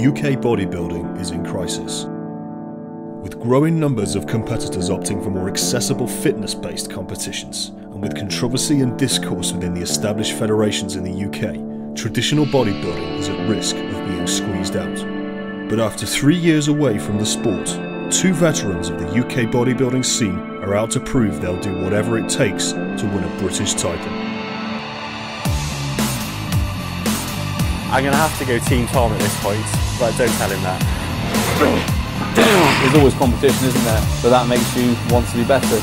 UK bodybuilding is in crisis. With growing numbers of competitors opting for more accessible fitness-based competitions, and with controversy and discourse within the established federations in the UK, traditional bodybuilding is at risk of being squeezed out. But after 3 years away from the sport, 2 veterans of the UK bodybuilding scene are out to prove they'll do whatever it takes to win a British title. I'm going to have to go Team Tom at this point, but don't tell him that. There's always competition, isn't there? But that makes you want to be better.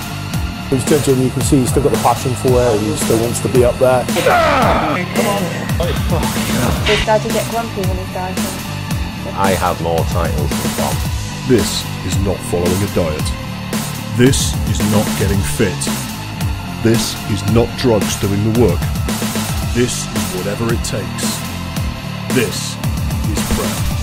He's judging, you can see he's still got the passion for it, he still wants to be up there. Come on. Does Daddy get grumpy when he's dieting? I have more titles than Tom. This is not following a diet. This is not getting fit. This is not drugs doing the work. This is whatever it takes. This is prep.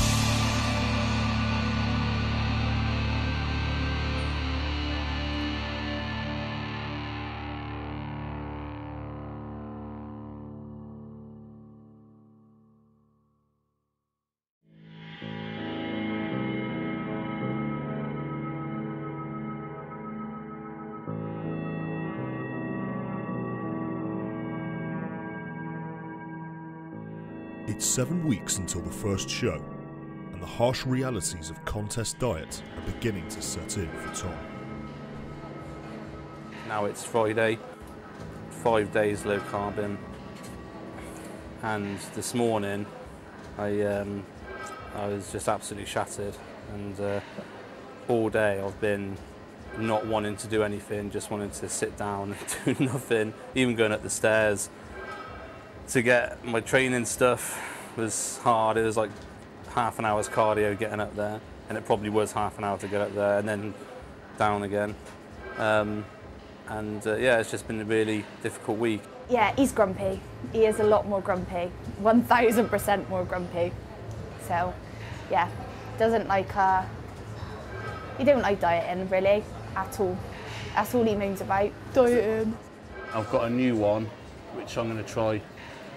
It's 7 weeks until the first show, and the harsh realities of contest diet are beginning to set in for Tom. Now it's Friday, 5 days low carbon, and this morning I was just absolutely shattered, and all day I've been not wanting to do anything, just wanting to sit down and do nothing, even going up the stairs. To get my training stuff was hard. It was like half an hour's cardio getting up there, and it probably was half an hour to get up there and then down again. Yeah, it's just been a really difficult week. Yeah, he's grumpy. He is a lot more grumpy, 1000% more grumpy. So, yeah, doesn't like, he don't like dieting really, at all. That's all he moans about, dieting. I've got a new one, which I'm going to try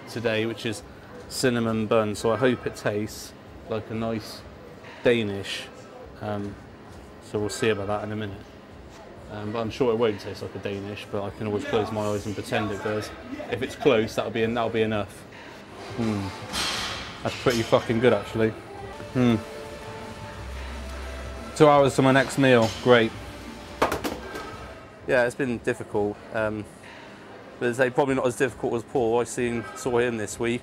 today, which is cinnamon bun, so I hope it tastes like a nice Danish, so we'll see about that in a minute, but I'm sure it won't taste like a Danish, but I can always close my eyes and pretend it does. If it's close, that'll be enough. That's pretty fucking good actually. 2 hours to my next meal, great. Yeah, it's been difficult. But they're probably not as difficult as Paul. I saw him this week,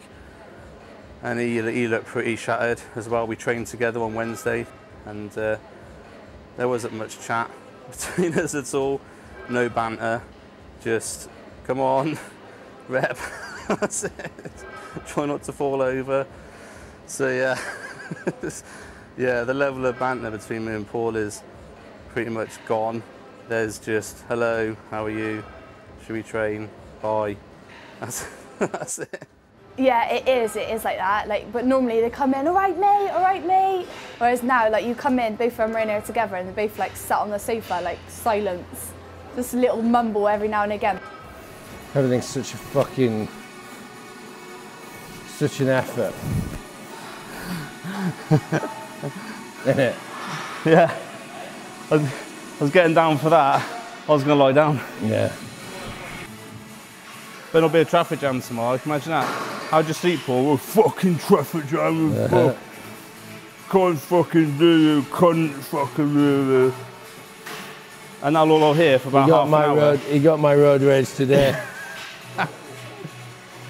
and he looked pretty shattered as well. We trained together on Wednesday, and there wasn't much chat between us at all. No banter, just come on, rep. That's it. Try not to fall over. So yeah, yeah, the level of banter between me and Paul is pretty much gone. There's just hello, how are you? Should we train? Bye. That's it. Yeah, it is like that. Like, but normally they come in, all right, mate. Whereas now, like, you come in, both of them are in here together, and they're both like sat on the sofa, like silence, just a little mumble every now and again. Everything's such a fucking, such an effort. Isn't it? Yeah. I was getting down for that. I was going to lie down. Yeah. But there'll be a traffic jam tomorrow, can you imagine that? How'd you sleep, Paul? Well, fucking traffic jam. Can't fucking do you, can't fucking do you. And now all I'll hear for about half an hour. He got my road rage today.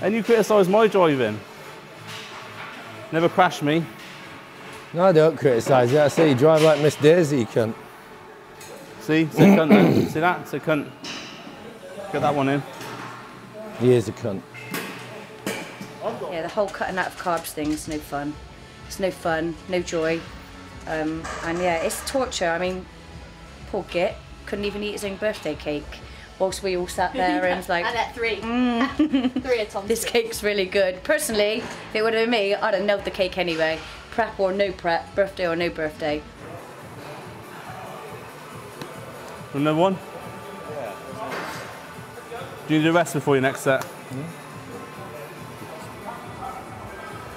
And you criticise my driving. Never crash me. No, I don't criticise it. I say you drive like Miss Daisy, you cunt. See? It's a cunt then. See that? It's a cunt. Get that one in. He is a cunt. Yeah, the whole cutting out of carbs thing is no fun. It's no fun, no joy. And yeah, it's torture. I mean, poor Git couldn't even eat his own birthday cake whilst we all sat there and like... And at 3. 3 at Tom's. This cake's really good. Personally, if it would have been me, I'd have nailed the cake anyway. Prep or no prep, birthday or no birthday. Another one? Do you do the rest before your next set?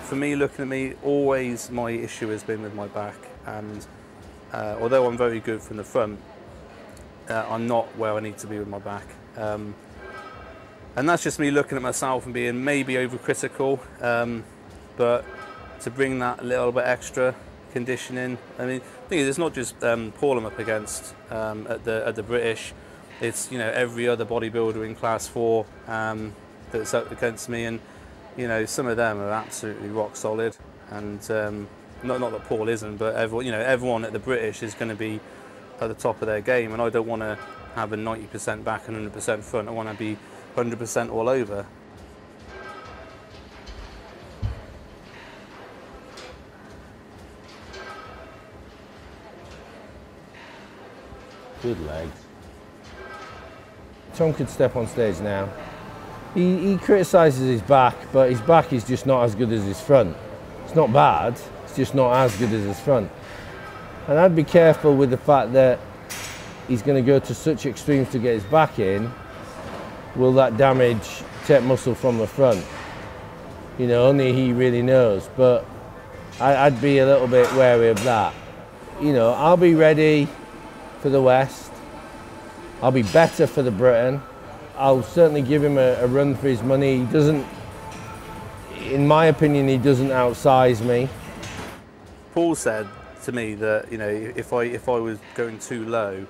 For me, looking at me, always my issue has been with my back, and although I'm very good from the front, I'm not where I need to be with my back. And that's just me looking at myself and being maybe overcritical, but to bring that little bit extra conditioning. I mean, the thing is, it's not just Paul I'm up against at the British. It's, you know, every other bodybuilder in class 4 that's up against me, and you know, some of them are absolutely rock solid. And not that Paul isn't, but everyone, you know, everyone at the British is going to be at the top of their game, and I don't want to have a 90% back and 100% front. I want to be 100% all over. Good legs. Tom could step on stage now. He criticises his back, but his back is just not as good as his front. It's not bad, it's just not as good as his front. And I'd be careful with the fact that he's going to go to such extremes to get his back in. Will that damage take muscle from the front? You know, only he really knows, but I'd be a little bit wary of that. You know, I'll be ready for the West. I'll be better for the Britain. I'll certainly give him a run for his money. He doesn't, in my opinion, he doesn't outsize me. Paul said to me that, you know, if I was going too low,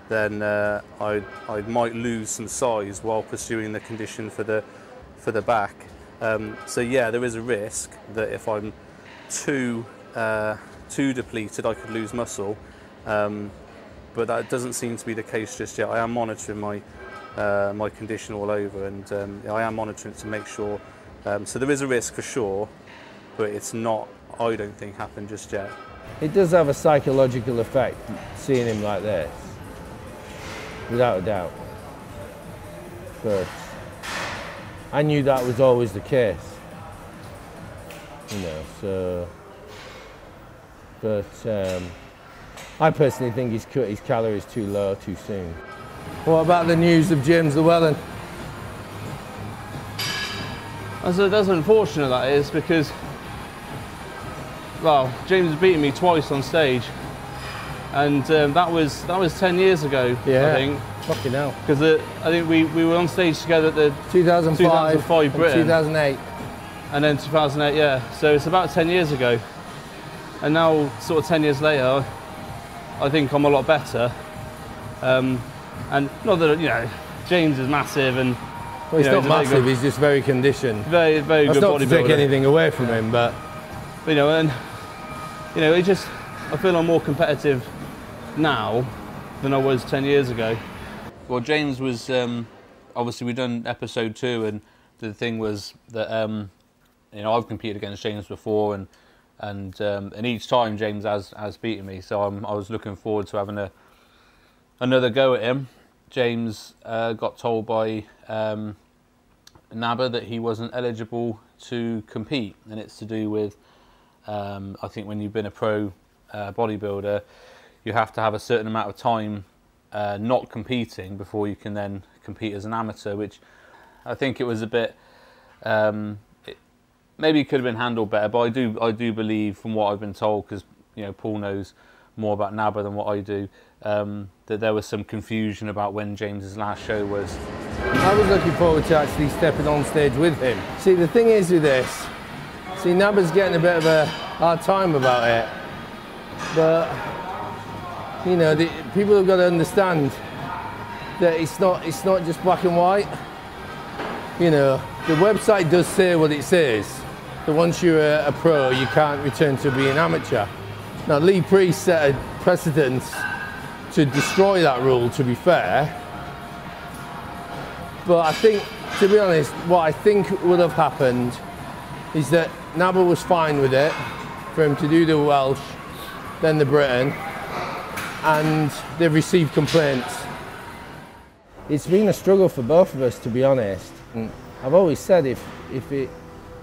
then I might lose some size while pursuing the condition for the back. So yeah, there is a risk that if I'm too depleted, I could lose muscle. But that doesn't seem to be the case just yet. I am monitoring my condition all over, and I am monitoring it to make sure. So there is a risk for sure, but it's not, I don't think, happened just yet. It does have a psychological effect seeing him like this, without a doubt. But I knew that was always the case, you know. So, but I personally think he's cut his calories too low too soon. What about the news of James Llewellyn? That's unfortunate, that is, because, well, James has beaten me twice on stage, and that was 10 years ago, yeah, I think. Fucking hell. Because I think we were on stage together at the 2005 Britain. 2008. And then 2008, yeah. So it's about 10 years ago. And now, sort of 10 years later, I think I'm a lot better. And not that, you know, James is massive, and well, he's not massive, he's just very conditioned. Very good bodybuilder. That's not to take anything away from him, but you know, and you know, I feel I'm more competitive now than I was 10 years ago. Well, James was obviously we've done episode 2, and the thing was that you know, I've competed against James before, and each time James has beaten me, so I was looking forward to having another go at him. James got told by NABBA that he wasn't eligible to compete, and it's to do with I think when you've been a pro bodybuilder, you have to have a certain amount of time not competing before you can then compete as an amateur, which I think it was a bit maybe it could have been handled better, but I do believe, from what I've been told, because you know, Paul knows more about NABBA than what I do, that there was some confusion about when James's last show was. I was looking forward to actually stepping on stage with him. See, the thing is with this, see, NABBA's getting a bit of a hard time about it, but you know, people have got to understand that it's not just black and white. You know, the website does say what it says, that once you're a pro, you can't return to being amateur. Now, Lee Priest set a precedent to destroy that rule, to be fair. But I think, to be honest, what I think would have happened is that NABBA was fine with it, for him to do the Welsh, then the Britain, and they've received complaints. It's been a struggle for both of us, to be honest. And I've always said if it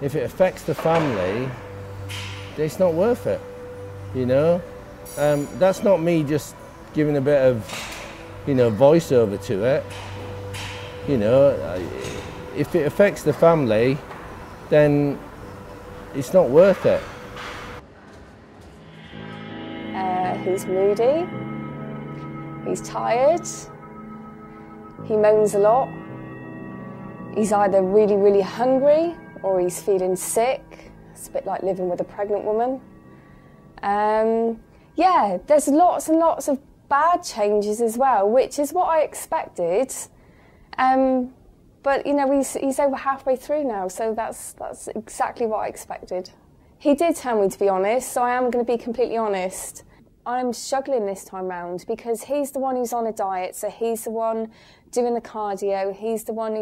affects the family, it's not worth it. You know, that's not me just giving a bit of, you know, voiceover to it. You know, if it affects the family, then it's not worth it. He's moody, he's tired, he moans a lot, he's either really, really hungry or he's feeling sick. It's a bit like living with a pregnant woman. Yeah, there's lots and lots of bad changes as well, which is what I expected. But, you know, he's over halfway through now, so that's exactly what I expected. He did tell me to be honest, so I am going to be completely honest. I'm struggling this time round because he's the one who's on a diet, so he's the one doing the cardio, he's the one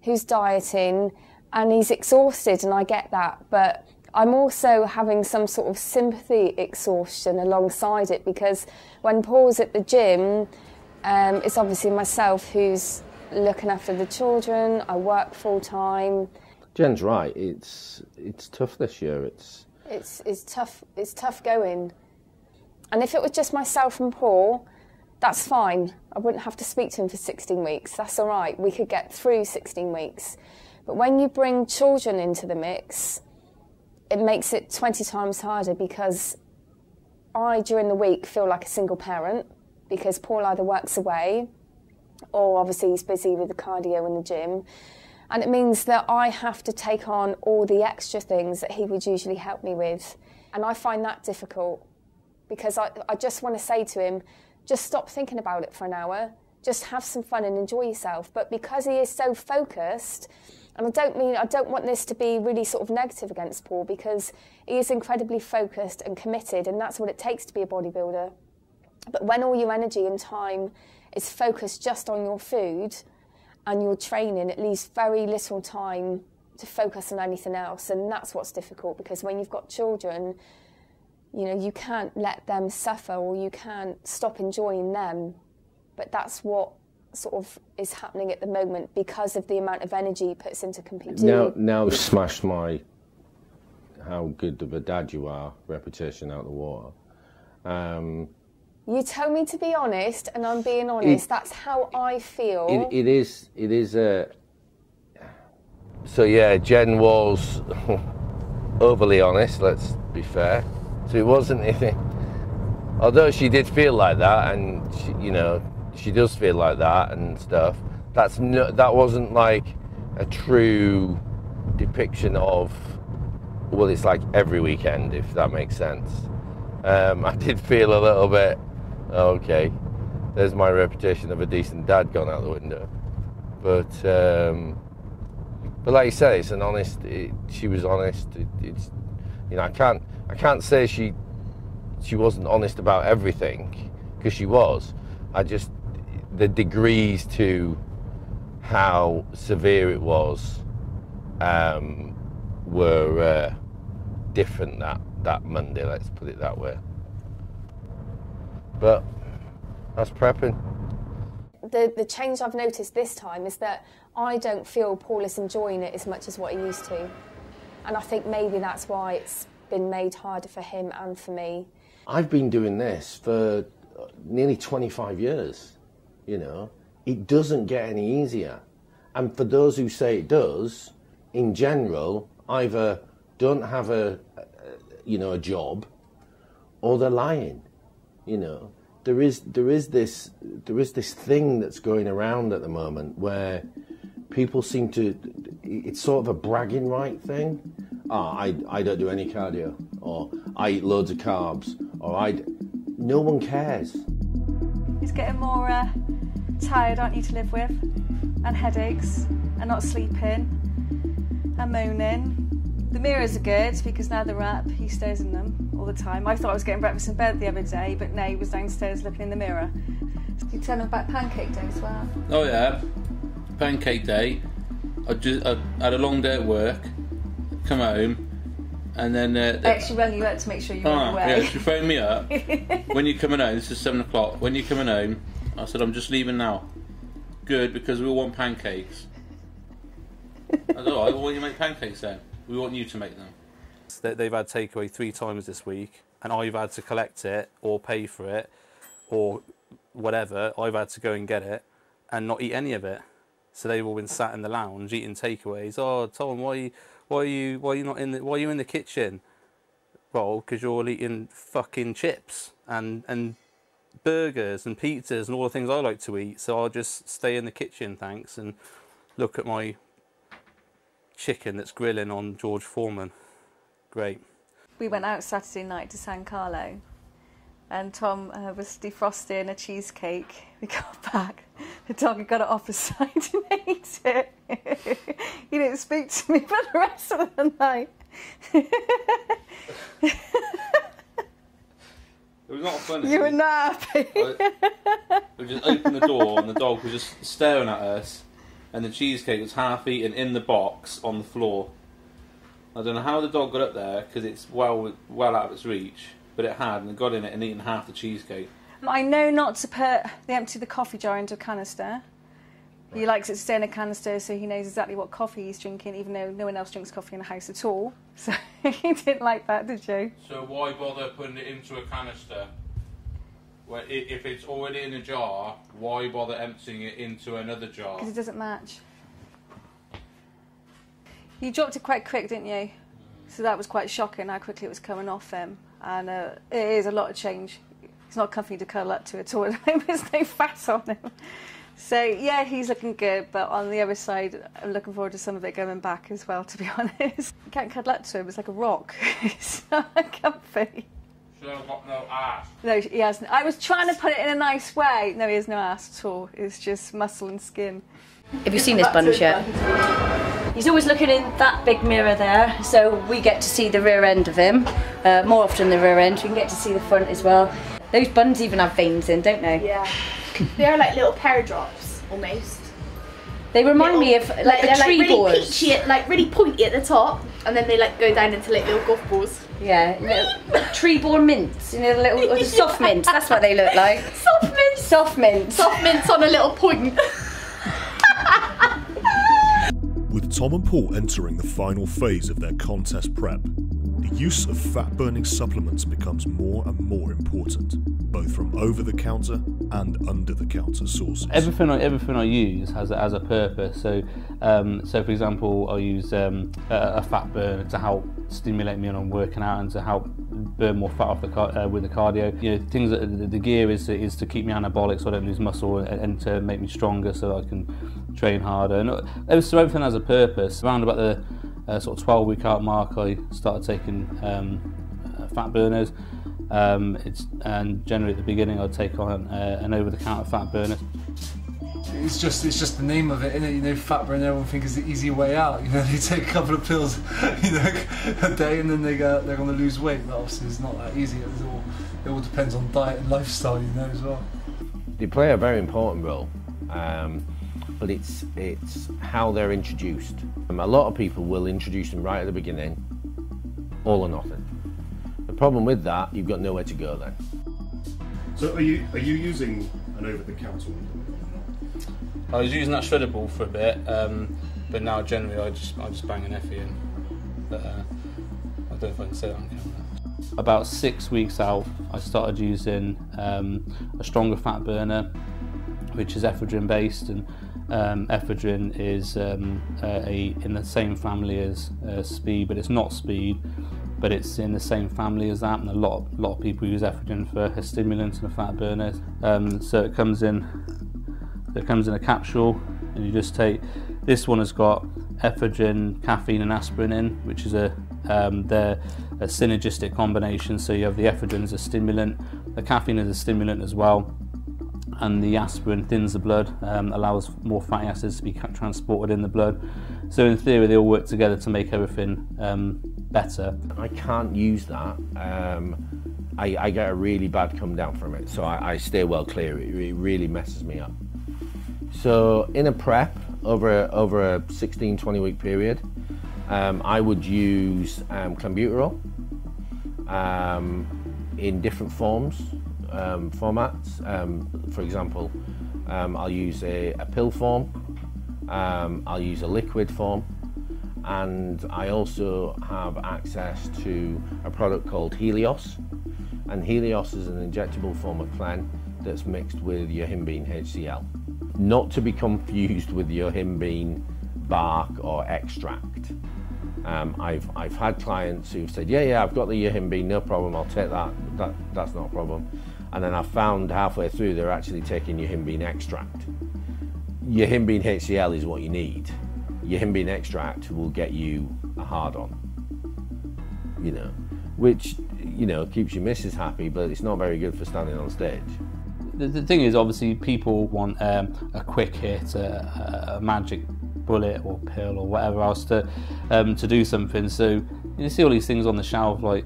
who's dieting, and he's exhausted, and I get that, but I'm also having some sort of sympathy exhaustion alongside it, because when Paul's at the gym, it's obviously myself who's looking after the children. I work full time. Jen's right. It's tough this year. It's tough. It's tough going. And if it was just myself and Paul, that's fine. I wouldn't have to speak to him for 16 weeks. That's all right. We could get through 16 weeks. But when you bring children into the mix, it makes it 20 times harder, because I, during the week, feel like a single parent, because Paul either works away or obviously he's busy with the cardio and the gym. And it means that I have to take on all the extra things that he would usually help me with. And I find that difficult, because I just want to say to him, just stop thinking about it for an hour, just have some fun and enjoy yourself. But because he is so focused, and I don't want this to be really sort of negative against Paul, because he is incredibly focused and committed, and that's what it takes to be a bodybuilder. But when all your energy and time is focused just on your food and your training, it leaves very little time to focus on anything else, and that's what's difficult, because when you've got children, you know, you can't let them suffer, or you can't stop enjoying them. But that's what sort of is happening at the moment, because of the amount of energy he puts into competing. Now you've smashed my how good of a dad you are reputation out the water. You told me to be honest, and I'm being honest. That's how I feel. It is a... So yeah, Jen was overly honest, let's be fair. So it wasn't anything... Although she did feel like that, and she, you know, she does feel like that and stuff, that wasn't like a true depiction of, well, it's like every weekend, if that makes sense. I did feel a little bit, okay, there's my reputation of a decent dad gone out the window. But like you say, it's an honest, she was honest. It's, you know, I can't say she wasn't honest about everything, because she was. The degrees to how severe it was were different that Monday, let's put it that way. But that's prepping. The change I've noticed this time is that I don't feel Paul is enjoying it as much as what he used to. And I think maybe that's why it's been made harder for him and for me. I've been doing this for nearly 25 years, you know. It doesn't get any easier. And for those who say it does, in general, either don't have a job, or they're lying, you know. There is this thing that's going around at the moment where people seem to, it's sort of a bragging right thing. I don't do any cardio, or I eat loads of carbs, or no one cares. It's getting more tired, aren't you, to live with, and headaches, and not sleeping, and moaning. The mirrors are good, because now they're up, he stares in them all the time. I thought I was getting breakfast in bed the other day, but no, he was downstairs looking in the mirror. You tell him about pancake day as well? Oh yeah, pancake day. I had a long day at work, come home, and then... I actually rang you up to make sure you were on your way. Yeah, she phoned me up. When you're coming home, this is 7 o'clock, when you're coming home, I said, I'm just leaving now. Good, because we all want pancakes. I said, all right, well, why don't you make pancakes then? We want you to make them. They've had takeaway 3 times this week, and I've had to collect it, or pay for it, or whatever. I've had to go and get it, and not eat any of it. So they've all been sat in the lounge eating takeaways. Oh, Tom, why why are you in the kitchen? Well, because you're all eating fucking chips and burgers and pizzas and all the things I like to eat. So I'll just stay in the kitchen, thanks, and look at my chicken that's grilling on George Foreman. Great. We went out Saturday night to San Carlo, and Tom was defrosting a cheesecake. We got back, the dog had got it off the side and ate it. He didn't speak to me for the rest of the night. It was not funny. You were not happy. We just opened the door and the dog was just staring at us, and the cheesecake was half eaten in the box on the floor. I don't know how the dog got up there, because it's well out of its reach, but it had, and it got in it and eaten half the cheesecake. I know not to empty the coffee jar into a canister. He likes it to stay in a canister, so he knows exactly what coffee he's drinking, even though no one else drinks coffee in the house at all. So you didn't like that, did you? So why bother putting it into a canister? Well, if it's already in a jar, why bother emptying it into another jar? Because it doesn't match. You dropped it quite quick, didn't you? So that was quite shocking how quickly it was coming off him. And it is a lot of change. It's not comfy to cuddle up to at all. There's no fat on him. So, yeah, he's looking good, but on the other side, I'm looking forward to some of it going back as well, to be honest. You can't cuddle up to him, it's like a rock. It's not comfy. So I've got no ass. No, he hasn't. I was trying to put it in a nice way. No, he has no ass at all. It's just muscle and skin. Have you seen this bun yet? He's always looking in that big mirror there, so we get to see the rear end of him. More often the rear end, we can get to see the front as well. Those buns even have veins in, don't they? Yeah. They're like little pear drops, almost. They remind me of like the tree boars. Really peachy, like really pointy at the top, and then they like go down into like little golf balls. Yeah, little tree boar mints, you know, the little, or the soft mints, that's what they look like. Soft mints? Soft mints. Soft mints on a little point. With Tom and Paul entering the final phase of their contest prep, the use of fat-burning supplements becomes more and more important, both from over-the-counter and under-the-counter sources. Everything I use has a purpose. So for example, I'll use a fat burner to help stimulate me when I'm working out and to help burn more fat off with the cardio. You know, things that the gear is to keep me anabolic, so I don't lose muscle, and to make me stronger, so I can train harder. And so everything has a purpose. Around about the sort of 12-week out mark, I started taking fat burners. And generally at the beginning, I'd take on an over-the-counter fat burner. It's just the name of it, isn't it? You know, fat burner, everyone thinks it's the easy way out. You know, they take a couple of pills, you know, a day, and then they're going to lose weight. But obviously, it's not that easy. It all depends on diet and lifestyle, you know, as well. They play a very important role, but it's how they're introduced. A lot of people will introduce them right at the beginning, all or nothing. The problem with that, you've got nowhere to go then. So are you using an over-the-counter one? I was using that shredder ball for a bit, but now generally I just bang an Effie in. But I don't know if I can say that on camera. About 6 weeks out, I started using a stronger fat burner, which is ephedrine based, and ephedrine is in the same family as speed, but it's not speed, but it's in the same family as that, and a lot of people use ephedrine for a stimulant and a fat burner. So it comes in a capsule, and you just take, this one has got ephedrine, caffeine and aspirin in, which is they're a synergistic combination. So you have the ephedrine as a stimulant, the caffeine as a stimulant as well, and the aspirin thins the blood, allows more fatty acids to be transported in the blood. So in theory they all work together to make everything better. I can't use that. I get a really bad come down from it, so I stay well clear. It really messes me up. So in a prep, over a 16-20 week period, I would use clenbuterol in different formats. For example, I'll use a pill form, I'll use a liquid form, and I also have access to a product called Helios, and Helios is an injectable form of Clen that's mixed with yohimbine HCl. Not to be confused with yohimbine bark or extract. I've had clients who've said, yeah, I've got the Yohimbe, no problem, I'll take that. That's not a problem. And then I found halfway through they're actually taking Yohimbe extract. Yohimbe HCl is what you need. Yohimbe extract will get you a hard-on, you know, which, you know, keeps your missus happy, but it's not very good for standing on stage. The thing is, obviously, people want a quick hit, a magic bullet or pill or whatever else to do something. So you see all these things on the shelf, like,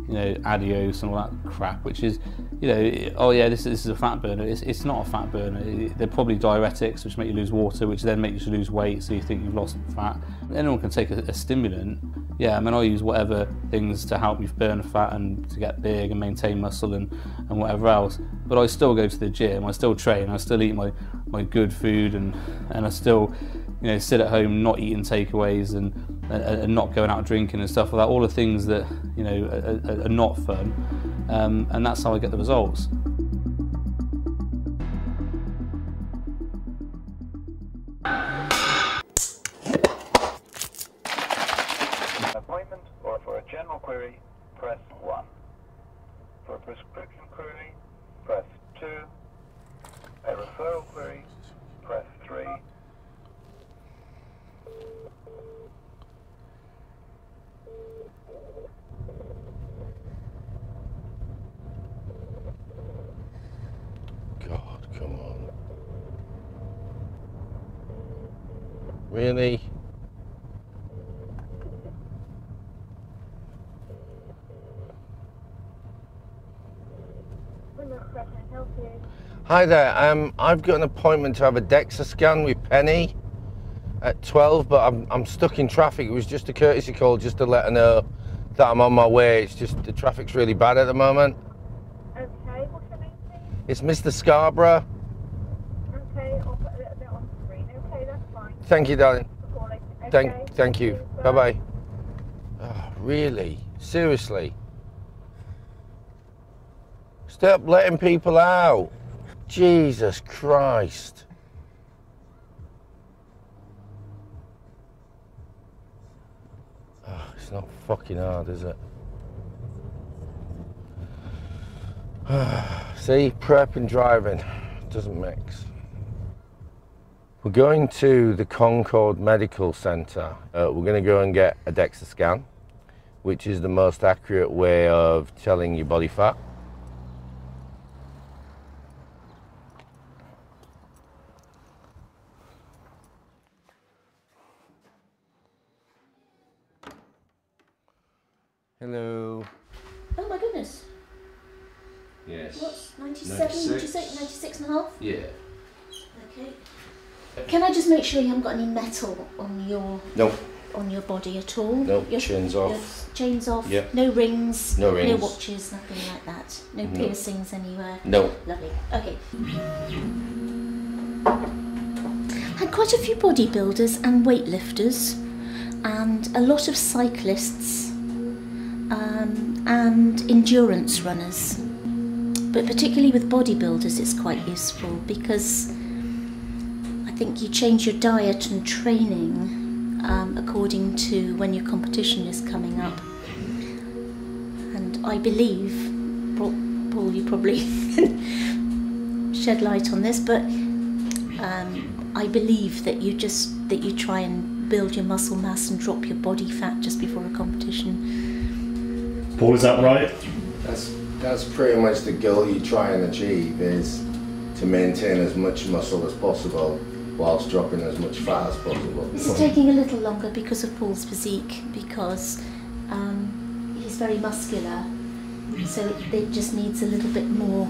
you know, Adios and all that crap, which is, you know, oh yeah, this is a fat burner. It's not a fat burner. They're probably diuretics, which make you lose water, which then make you lose weight, so you think you've lost fat. Anyone can take a stimulant. Yeah, I mean, I use whatever things to help me burn fat and to get big and maintain muscle and whatever else. But I still go to the gym, I still train, I still eat my good food, and I still, you know, sit at home not eating takeaways and not going out drinking and stuff like that. All the things that, you know, are not fun, and that's how I get the results. Appointment or for a general query, press 1. For a prescription query, press 2. A referral query, press 3. God, come on. Really? Hi there, I've got an appointment to have a Dexa scan with Penny at 12, but I'm stuck in traffic. It was just a courtesy call just to let her know that I'm on my way. It's just the traffic's really bad at the moment. Okay, what's your name, please? It's Mr. Scarborough. Okay, I'll put a little bit on the screen. Okay, that's fine. Thank you, darling. Okay, Thank you. Bye-bye. Oh, really? Seriously? Stop letting people out. Jesus Christ. Oh, it's not fucking hard, is it? See, prep and driving doesn't mix. We're going to the Concord Medical Centre. We're going to go and get a Dexa scan, which is the most accurate way of telling your body fat. Hello. Oh my goodness. Yes. What's 97? Did you say 96 and a half? Yeah. Okay. Can I just make sure you haven't got any metal on your on your body at all? Nope. Chains off. Chains off. Yep. No rings. No rings. No watches. Nothing like that. No piercings anywhere. No. Lovely. Okay. Had quite a few bodybuilders and weightlifters, and a lot of cyclists, and endurance runners. But particularly with bodybuilders, it's quite useful because I think you change your diet and training according to when your competition is coming up. And I believe, Paul, you probably can shed light on this, but I believe that you try and build your muscle mass and drop your body fat just before a competition. Paul, is that right? That's pretty much the goal you try and achieve, is to maintain as much muscle as possible whilst dropping as much fat as possible. This is taking a little longer because of Paul's physique, because he's very muscular, so it just needs a little bit more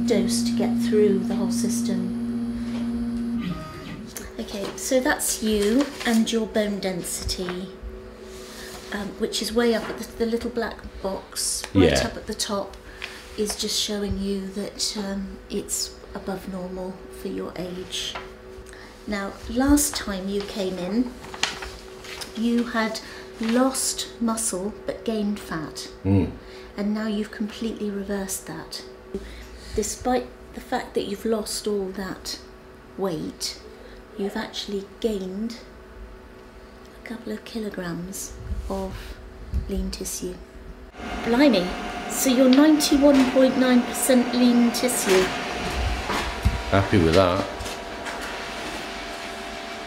dose to get through the whole system. Okay, so that's you and your bone density, which is way up at the little black box, right up at the top, is just showing you that it's above normal for your age. Now, last time you came in, you had lost muscle but gained fat, and now you've completely reversed that. Despite the fact that you've lost all that weight, you've actually gained a couple of kilograms of lean tissue. Blimey, so you're 91.9% lean tissue. Happy with that.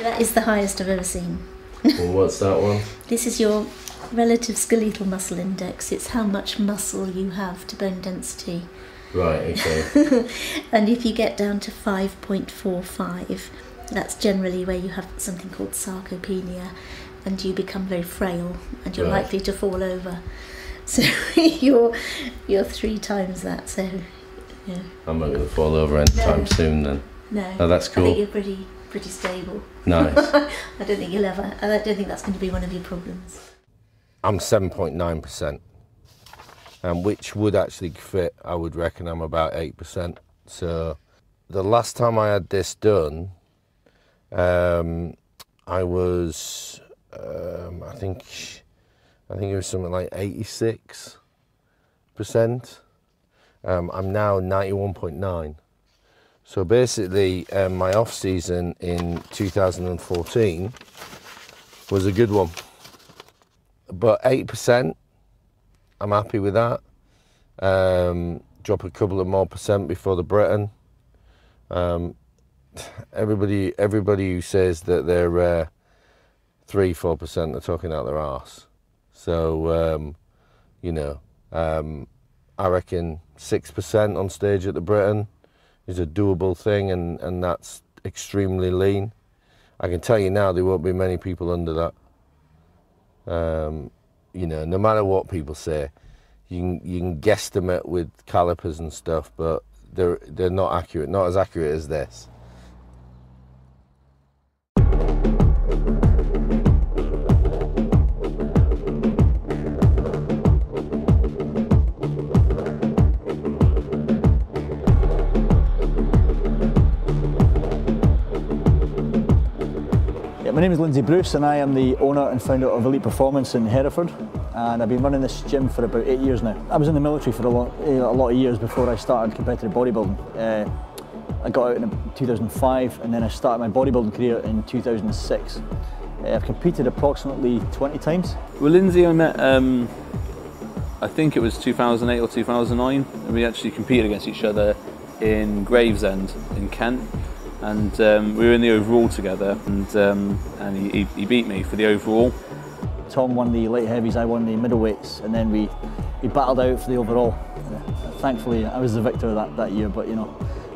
That is the highest I've ever seen. Well, what's that one? This is your relative skeletal muscle index. It's how much muscle you have to bone density. Right, okay. And if you get down to 5.45, that's generally where you have something called sarcopenia, and you become very frail and you're likely to fall over. So you're 3 times that. So yeah. I'm not going to fall over anytime soon then. No. Oh, that's cool. I think you're pretty stable. Nice. I don't think you'll ever. I don't think that's going to be one of your problems. I'm 7.9%, which would actually fit. I would reckon I'm about 8%. So the last time I had this done, I was, I think it was something like 86%. I'm now 91.9. So basically, my off season in 2014 was a good one. But 8%, I'm happy with that. Drop a couple of more percent before the Britain. Everybody who says that they're 3-4% are talking out their arse. So you know, I reckon 6% on stage at the Britain is a doable thing, and that's extremely lean. I can tell you now there won't be many people under that. You know, no matter what people say, you can guesstimate with calipers and stuff, but they're not accurate, not as accurate as this. My name is Lindsey Bruce and I am the owner and founder of Elite Performance in Hereford, and I've been running this gym for about 8 years now. I was in the military for a lot of years before I started competitive bodybuilding. I got out in 2005 and then I started my bodybuilding career in 2006. I've competed approximately 20 times. Well, Lindsey, I met, I think it was 2008 or 2009, and we actually competed against each other in Gravesend in Kent. And we were in the overall together, and he beat me for the overall. Tom won the light heavies, I won the middleweights, and then we battled out for the overall. Thankfully, I was the victor that year, but you know,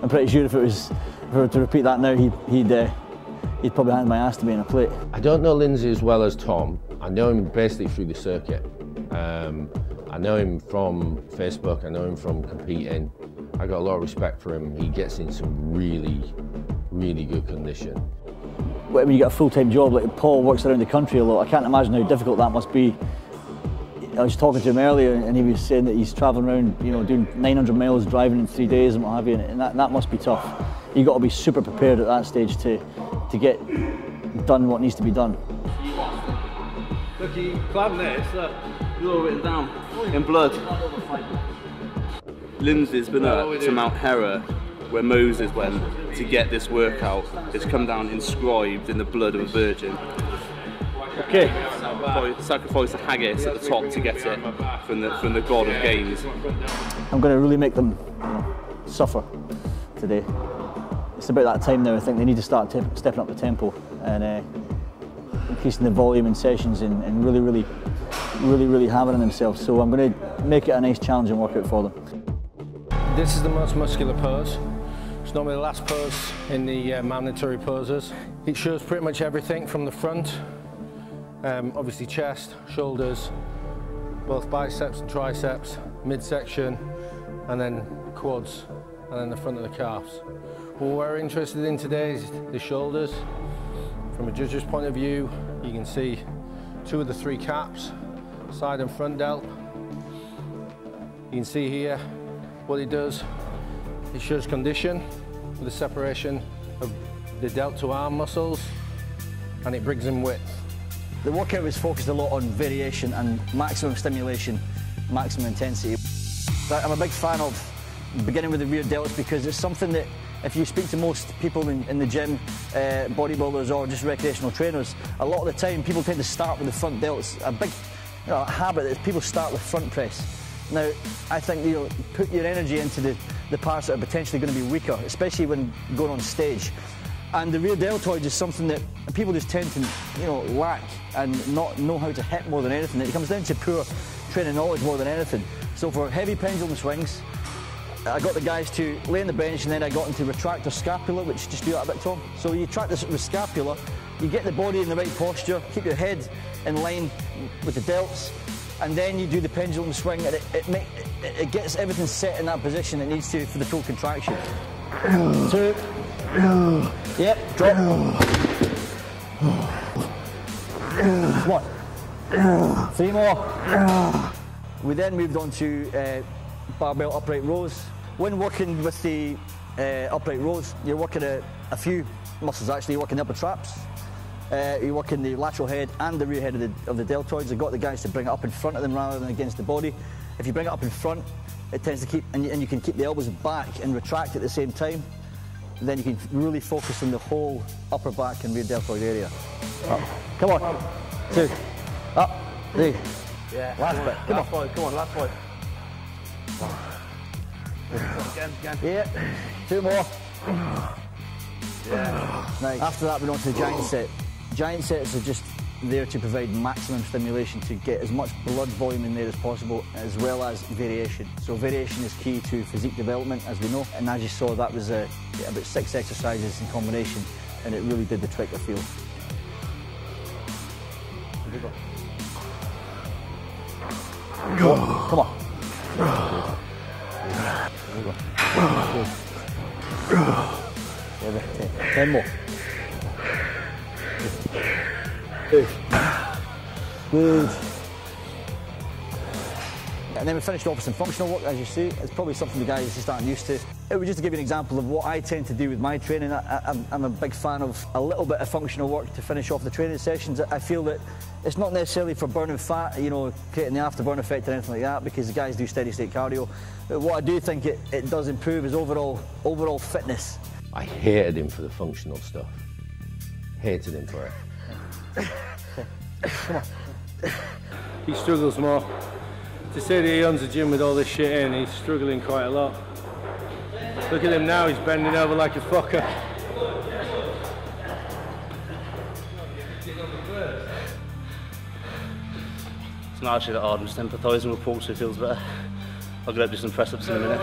I'm pretty sure if we were to repeat that now, he'd probably hand my ass to me in a plate. I don't know Lindsey as well as Tom. I know him basically through the circuit. I know him from Facebook, I know him from competing. I got a lot of respect for him. He gets in some really good condition. When you get a full-time job, like Paul works around the country a lot, I can't imagine how difficult that must be. I was talking to him earlier and he was saying that he's travelling around, you know, doing 900 miles driving in 3 days and what have you, and that must be tough. You've got to be super prepared at that stage to get done what needs to be done. Look, you climb this, look, you're all written down in blood. Lindsey's been up to Mount Hera, where Moses went to get this workout. It's come down inscribed in the blood of a virgin. Okay. Sacrifice the haggis at the top to get it from the god of games. I'm going to really make them, you know, suffer today. It's about that time now. I think they need to start stepping up the tempo and increasing the volume in sessions and really hammering themselves. So I'm going to make it a nice challenging workout for them. This is the most muscular pose. It's normally the last pose in the mandatory poses. It shows pretty much everything from the front, obviously chest, shoulders, both biceps and triceps, midsection, and then quads, and then the front of the calves. What we're interested in today is the shoulders. From a judge's point of view, you can see 2 of the 3 caps, side and front delt. You can see here what it does. It shows condition with the separation of the delt to arm muscles, and it brings in width. The workout was focused a lot on variation and maximum stimulation, maximum intensity. I'm a big fan of beginning with the rear delts because it's something that if you speak to most people in the gym, bodybuilders or just recreational trainers, a lot of the time people tend to start with the front delts. A big habit is people start with front press. Now, I think put your energy into the parts that are potentially going to be weaker, especially when going on stage. And the rear deltoids is something that people just tend to lack and not know how to hit more than anything. It comes down to poor training knowledge more than anything. So for heavy pendulum swings, I got the guys to lay on the bench, and then I got them to retract their scapula, which just do that a bit, Tom. So you retract the scapula, you get the body in the right posture, keep your head in line with the delts, and then you do the pendulum swing, and it gets everything set in that position it needs to for the full contraction. 2. Yep, drop. 1. 3 more. We then moved on to barbell upright rows. When working with the upright rows, you're working a few muscles actually. You're working the upper traps, you're working the lateral head and the rear head of the deltoids. I've got the guys to bring it up in front of them rather than against the body. If you bring it up in front, it tends to keep, and you can keep the elbows back and retract at the same time. Then you can really focus on the whole upper back and rear deltoid area. Up. Come on. 2. Up. 3. Yeah. Last bit. Come on, last point. Again. Yeah. 2 more. Yeah. Nice. After that, we're on to the giant set. Giant sets are just there to provide maximum stimulation to get as much blood volume in there as possible, as well as variation. So variation is key to physique development, as we know. And as you saw, that was about 6 exercises in combination, and it really did the trick, I feel. Go. Come on. Good. 10 more. Good. And then we finished off with some functional work, as you see. It's probably something the guys are just aren't used to. It was just to give you an example of what I tend to do with my training. I'm a big fan of a little bit of functional work to finish off the training sessions. I feel that it's not necessarily for burning fat, creating the afterburn effect or anything like that, because the guys do steady state cardio. But what I do think it does improve is overall fitness. I hated him for the functional stuff. Hated him for it. Come on. He struggles more. To say that he owns a gym with all this shit in, he's struggling quite a lot. Look at him now, he's bending over like a fucker. It's not actually that hard, I'm just empathising with Paul so he feels better. I'll get up to some press-ups in a minute.